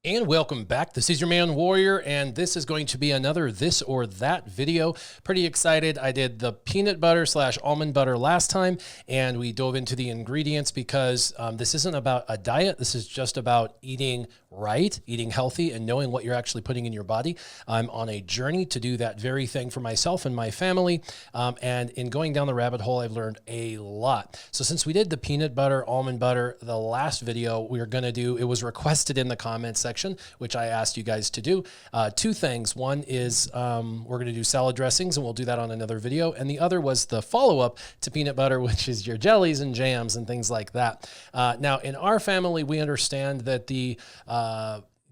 And welcome back. This is your man Warrior, and this is going to be another this or that video. Pretty excited. I did the peanut butter / almond butter last time, and we dove into the ingredients because this isn't about a diet. This is just about eating right, eating healthy, and knowing what you're actually putting in your body. I'm on a journey to do that very thing for myself and my family. And in going down the rabbit hole, I've learned a lot. So since we did the peanut butter, almond butter, the last video we were going to do, it was requested in the comments section, which I asked you guys to do. Two things. One is we're going to do salad dressings, and we'll do that on another video. And the other was the follow-up to peanut butter, which is your jellies and jams and things like that. Now, in our family, we understand that the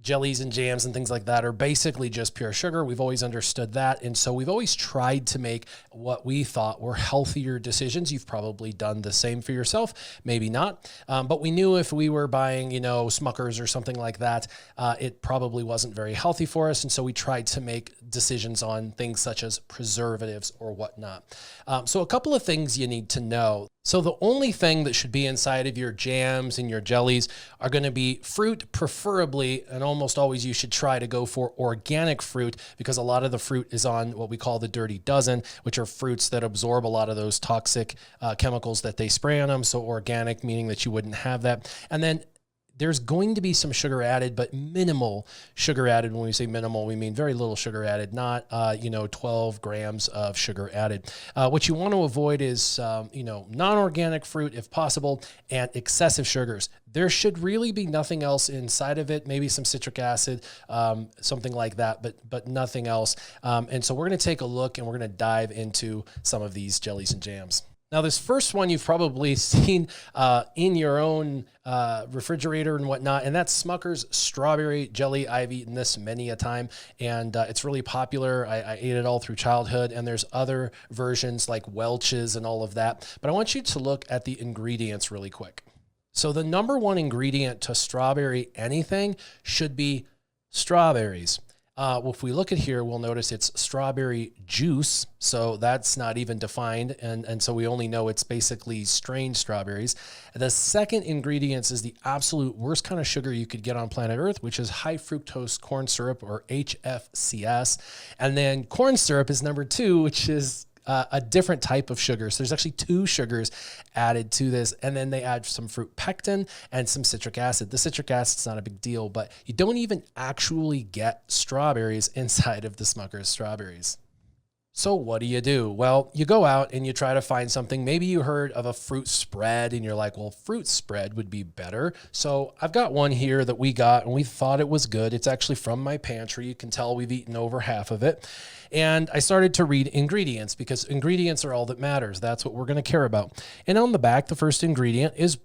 jellies and jams and things like that are basically just pure sugar. We've always understood that. And so we've always tried to make what we thought were healthier decisions. You've probably done the same for yourself, maybe not. But we knew if we were buying, Smuckers or something like that, it probably wasn't very healthy for us. And so we tried to make decisions on things such as preservatives or whatnot. So a couple of things you need to know. So the only thing that should be inside of your jams and your jellies are going to be fruit, preferably, and almost always you should try to go for organic fruit, because a lot of the fruit is on what we call the dirty dozen, which are fruits that absorb a lot of those toxic chemicals that they spray on them. So organic, meaning that you wouldn't have that. And then there's going to be some sugar added, but minimal sugar added. When we say minimal, we mean very little sugar added, not 12 grams of sugar added. What you want to avoid is non-organic fruit if possible, and excessive sugars. There should really be nothing else inside of it, maybe some citric acid, something like that, but nothing else. And so we're going to take a look, and we're going to dive into some of these jellies and jams. Now, this first one you've probably seen in your own refrigerator and whatnot, and that's Smucker's strawberry jelly. I've eaten this many a time, and it's really popular. I ate it all through childhood, and there's other versions like Welch's and all of that. But I want you to look at the ingredients really quick. So the number one ingredient to strawberry anything should be strawberries. Well, if we look at here, we'll notice it's strawberry juice. So that's not even defined. And so we only know it's basically strained strawberries. The second ingredient is the absolute worst kind of sugar you could get on planet Earth, which is high fructose corn syrup, or HFCS. And then corn syrup is number two, which is a different type of sugar. So there's actually two sugars added to this. And then they add some fruit pectin and some citric acid. The citric acid's not a big deal, but you don't even actually get strawberries inside of the Smucker's strawberries. So what do? Well, you go out and you try to find something. Maybe you heard of a fruit spread and you're like, well, fruit spread would be better. So I've got one here that we got and we thought it was good. It's actually from my pantry. You can tell we've eaten over half of it. And I started to read ingredients, because ingredients are all that matters. That's what we're going to care about. And on the back, the first ingredient is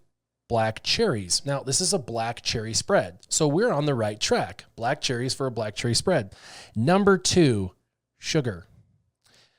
black cherries. Now, this is a black cherry spread. So we're on the right track. Black cherries for a black cherry spread. Number two, sugar.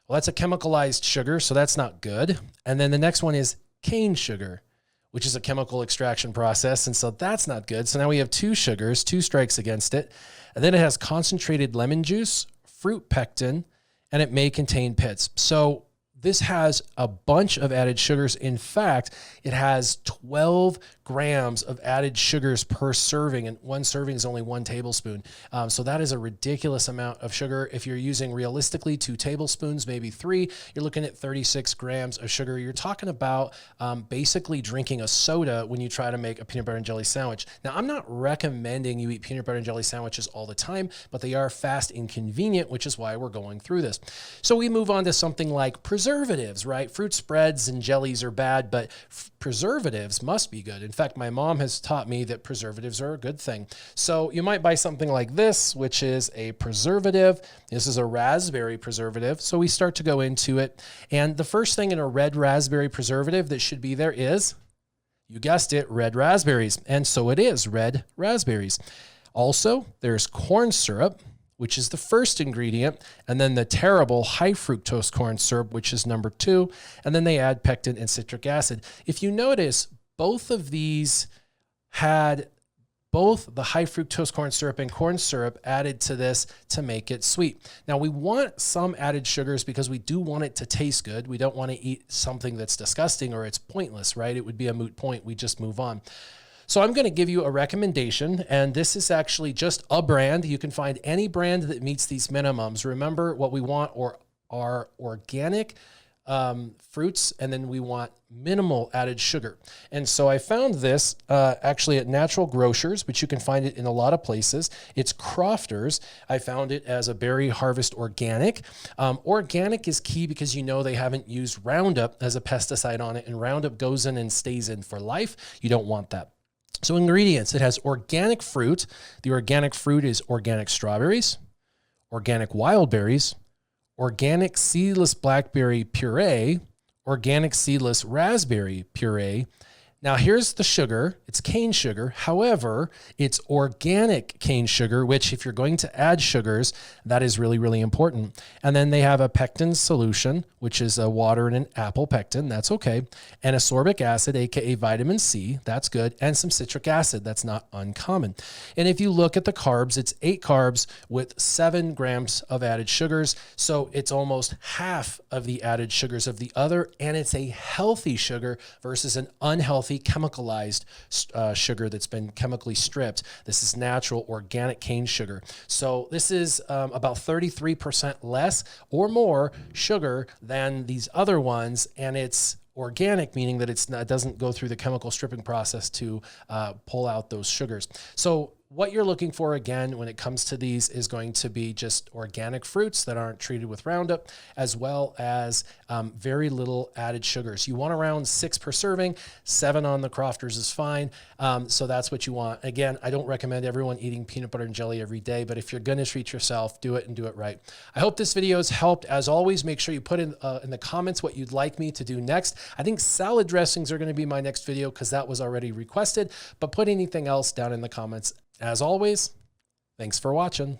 Well, that's a chemicalized sugar, so that's not good. And then the next one is cane sugar, which is a chemical extraction process, and so that's not good. So now we have two sugars, two strikes against it. And then it has concentrated lemon juice, fruit pectin, and it may contain pits. So this has a bunch of added sugars. In fact, it has 12 grams of added sugars per serving, and one serving is only 1 tablespoon. So that is a ridiculous amount of sugar. If you're using realistically 2 tablespoons, maybe 3, you're looking at 36 grams of sugar. You're talking about basically drinking a soda when you try to make a peanut butter and jelly sandwich. Now, I'm not recommending you eat peanut butter and jelly sandwiches all the time, but they are fast and convenient, which is why we're going through this. So we move on to something like preservatives, right? Fruit spreads and jellies are bad, but preservatives must be good. In fact, my mom has taught me that preservatives are a good thing. So you might buy something like this, which is a preservative. This is a raspberry preservative. So we start to go into it. And the first thing in a red raspberry preservative that should be there is, you guessed it, red raspberries. And so it is, red raspberries. Also, there's corn syrup, which is the first ingredient, and then the terrible high fructose corn syrup, which is number 2, and then they add pectin and citric acid. If you notice, both of these had both the high fructose corn syrup and corn syrup added to this to make it sweet. Now, we want some added sugars because we do want it to taste good. We don't want to eat something that's disgusting or it's pointless, right? It would be a moot point. We just move on. So I'm going to give you a recommendation, and this is actually just a brand. You can find any brand that meets these minimums. Remember, what we want are organic fruits, and then we want minimal added sugar. And so I found this actually at Natural Grocers, which you can find it in a lot of places. It's Crofters. I found it as a Berry Harvest Organic. Organic is key because you know they haven't used Roundup as a pesticide on it, and Roundup goes in and stays in for life. You don't want that. So ingredients, it has organic fruit. The organic fruit is organic strawberries, organic wild berries, organic seedless blackberry puree, organic seedless raspberry puree. Now here's the sugar. It's cane sugar. However, it's organic cane sugar, which if you're going to add sugars, that is really, really important. And then they have a pectin solution, which is a water and an apple pectin. That's okay. And ascorbic acid, aka vitamin C. That's good. And some citric acid. That's not uncommon. And if you look at the carbs, it's 8 carbs with 7 grams of added sugars. So it's almost half of the added sugars of the other. And it's a healthy sugar versus an unhealthy chemicalized sugar that's been chemically stripped. This is natural organic cane sugar. So this is about 33% less or more sugar than these other ones, and it's organic, meaning that it doesn't go through the chemical stripping process to pull out those sugars. So what you're looking for, again, when it comes to these is going to be just organic fruits that aren't treated with Roundup, as well as very little added sugars. You want around 6 per serving. 7 on the Crofters is fine. So that's what you want. Again, I don't recommend everyone eating peanut butter and jelly every day, but if you're going to treat yourself, do it and do it right. I hope this video has helped. As always, make sure you put in the comments what you'd like me to do next. I think salad dressings are going to be my next video because that was already requested, but put anything else down in the comments. As always, thanks for watching.